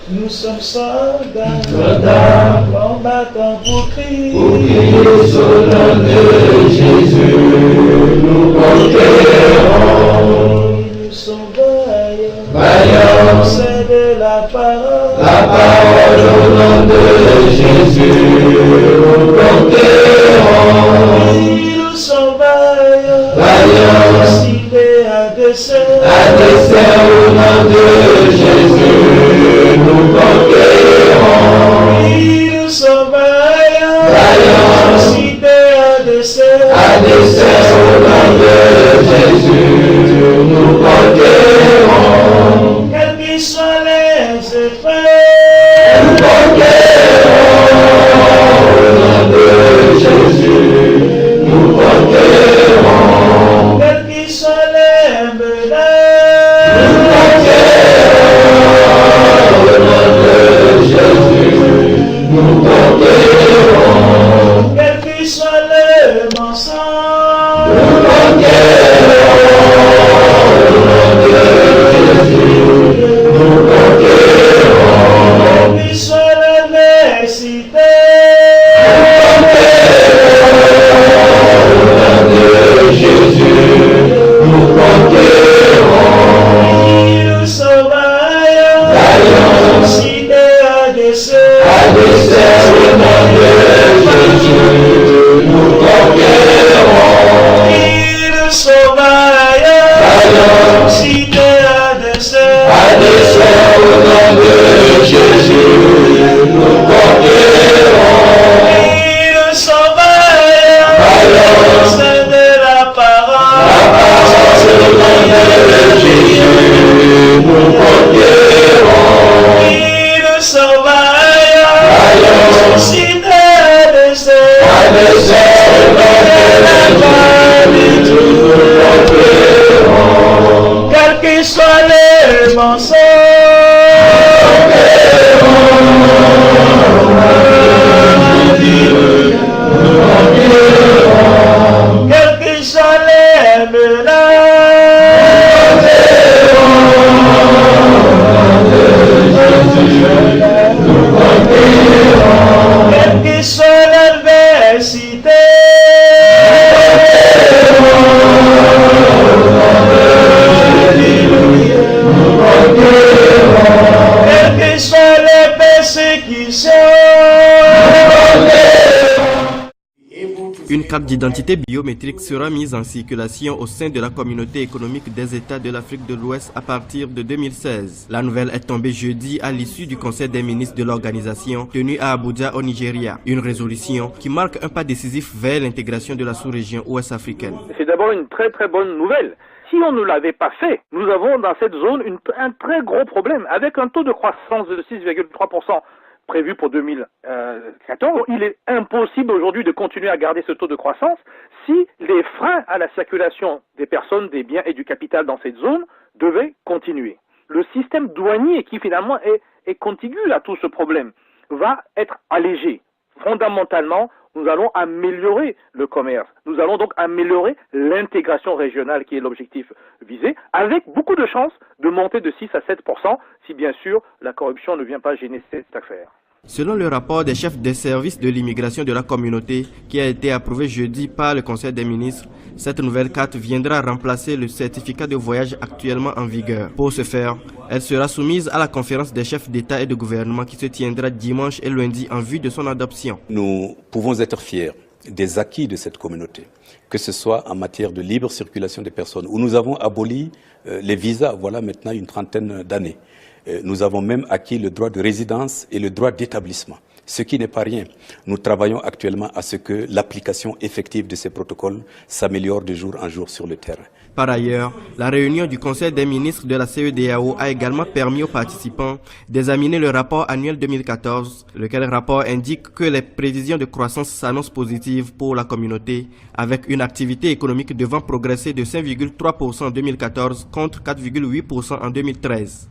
Nous sommes soldats, combattants pour Christ. Pour Christ, au nom de Jésus, nous conquérons. Nous sommes vaillants, Vaillants, c'est de la parole. La parole au nom de Jésus, nous conquérons. Nous sommes vaillants, Vaillants, décidés à dessein. à dessein au nom de Jésus, nous conquérons. Nous sommes vaillants, Vaillants, décidés à dessein. à dessein au nom de Jésus, nous conquérons. Quels qu'ils soient les effets, Nous conquérons au nom de Jésus, nous conquérons. quels qu'ils soient les menaces, Nous conquérons au nom de Jésus, nous conquérons. quels qu'ils soient les mensonges, Nous conquérons au nom de Jésus, nous conquérons. quels qu'ils soient les nécessités, Jésus, nous conquérons. nous sommes vaillants, Vaillants, décidés à dessein. à dessein au nom de Jésus, nous conquérons. Nous sommes vaillants, Vaillants, décidés à dessein. à dessein au nom de Jésus, nous conquérons. Nous sommes vaillants, Vaillants, c'est de la parole. au nom de Jésus, nous conquérons. Nous sommes vaillants, Vaillants, décidés à dessein. à dessein au nom de Jésus, nous conquérons. Quels qu'ils soient les mensonges, quels qu'ils soient les menaces, quels qu'ils soient l'adversité, quelles qu'ils soient les persécutions. Une carte d'identité biométrique sera mise en circulation au sein de la communauté économique des États de l'Afrique de l'Ouest à partir de 2016. La nouvelle est tombée jeudi à l'issue du Conseil des ministres de l'organisation tenu à Abuja au Nigeria. Une résolution qui marque un pas décisif vers l'intégration de la sous-région ouest-africaine. C'est d'abord une très très bonne nouvelle. Si on ne l'avait pas fait, nous avons dans cette zone un très gros problème. Avec un taux de croissance de 6,3% prévu pour 2014, il est impossible aujourd'hui de continuer à garder ce taux de croissance si les freins à la circulation des personnes, des biens et du capital dans cette zone devaient continuer. Le système douanier qui finalement est contigu à tout ce problème va être allégé. Fondamentalement, nous allons améliorer le commerce. Nous allons donc améliorer l'intégration régionale qui est l'objectif visé, avec beaucoup de chances de monter de 6 à 7% si bien sûr la corruption ne vient pas gêner cette affaire. Selon le rapport des chefs des services de l'immigration de la communauté qui a été approuvé jeudi par le Conseil des ministres, cette nouvelle carte viendra remplacer le certificat de voyage actuellement en vigueur. Pour ce faire, elle sera soumise à la conférence des chefs d'État et de gouvernement qui se tiendra dimanche et lundi en vue de son adoption. Nous pouvons être fiers des acquis de cette communauté, que ce soit en matière de libre circulation des personnes, où nous avons aboli les visas, voilà maintenant une trentaine d'années. Nous avons même acquis le droit de résidence et le droit d'établissement, ce qui n'est pas rien. Nous travaillons actuellement à ce que l'application effective de ces protocoles s'améliore de jour en jour sur le terrain. Par ailleurs, la réunion du Conseil des ministres de la CEDEAO a également permis aux participants d'examiner le rapport annuel 2014, lequel rapport indique que les prévisions de croissance s'annoncent positives pour la communauté, avec une activité économique devant progresser de 5,3% en 2014 contre 4,8% en 2013.